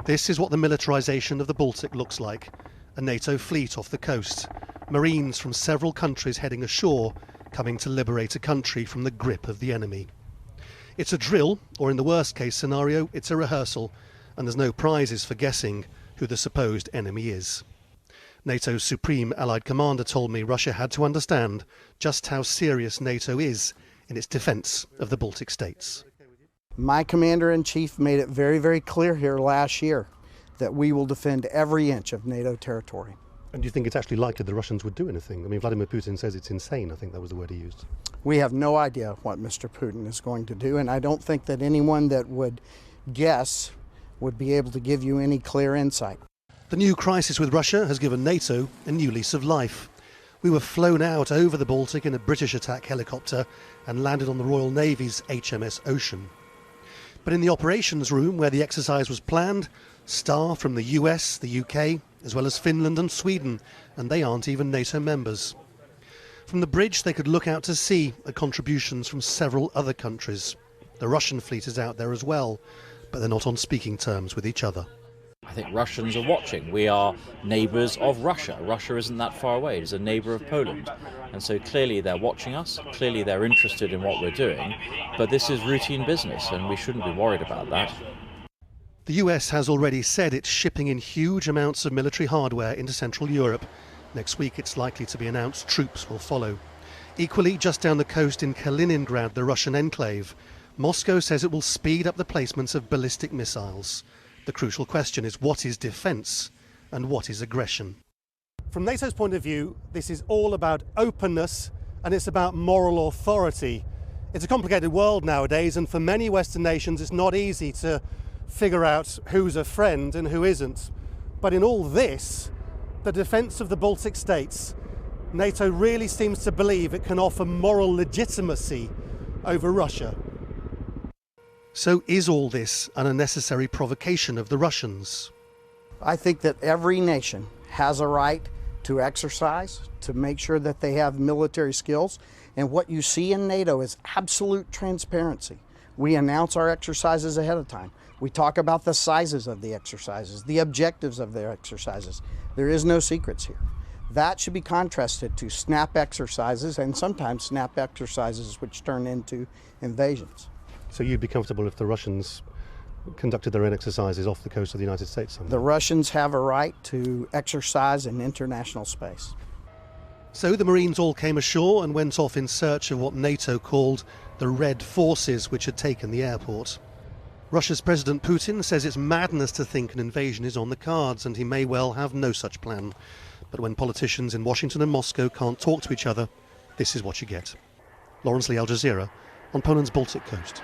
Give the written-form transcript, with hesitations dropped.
This is what the militarisation of the Baltic looks like. A NATO fleet off the coast. Marines from several countries heading ashore, coming to liberate a country from the grip of the enemy. It's a drill, or in the worst case scenario, it's a rehearsal, and there's no prizes for guessing who the supposed enemy is. NATO's Supreme Allied Commander told me Russia had to understand just how serious NATO is in its defence of the Baltic states. My Commander-in-Chief made it very, very clear here last year that we will defend every inch of NATO territory. And do you think it's actually likely the Russians would do anything? I mean, Vladimir Putin says it's insane. I think that was the word he used. We have no idea what Mr. Putin is going to do, and I don't think that anyone that would guess would be able to give you any clear insight. The new crisis with Russia has given NATO a new lease of life. We were flown out over the Baltic in a British attack helicopter and landed on the Royal Navy's HMS Ocean. But in the operations room where the exercise was planned, staff from the US, the UK, as well as Finland and Sweden, and they aren't even NATO members. From the bridge they could look out to sea at contributions from several other countries. The Russian fleet is out there as well, but they're not on speaking terms with each other. I think Russians are watching. We are neighbours of Russia. Russia isn't that far away. It is a neighbour of Poland. And so clearly they're watching us, clearly they're interested in what we're doing, but this is routine business and we shouldn't be worried about that. The US has already said it's shipping in huge amounts of military hardware into Central Europe. Next week it's likely to be announced troops will follow. Equally, just down the coast in Kaliningrad, the Russian enclave, Moscow says it will speed up the placements of ballistic missiles. The crucial question is, what is defence and what is aggression? From NATO's point of view, this is all about openness and it's about moral authority. It's a complicated world nowadays, and for many Western nations it's not easy to figure out who's a friend and who isn't. But in all this, the defence of the Baltic states, NATO really seems to believe it can offer moral legitimacy over Russia. So is all this an unnecessary provocation of the Russians? I think that every nation has a right to exercise, to make sure that they have military skills. And what you see in NATO is absolute transparency. We announce our exercises ahead of time. We talk about the sizes of the exercises, the objectives of their exercises. There is no secrets here. That should be contrasted to snap exercises, and sometimes snap exercises which turn into invasions. So you'd be comfortable if the Russians conducted their own exercises off the coast of the United States someday? The Russians have a right to exercise in international space. So the Marines all came ashore and went off in search of what NATO called the Red Forces, which had taken the airport. Russia's President Putin says it's madness to think an invasion is on the cards, and he may well have no such plan. But when politicians in Washington and Moscow can't talk to each other, this is what you get. Laurence, Al Jazeera, on Poland's Baltic coast.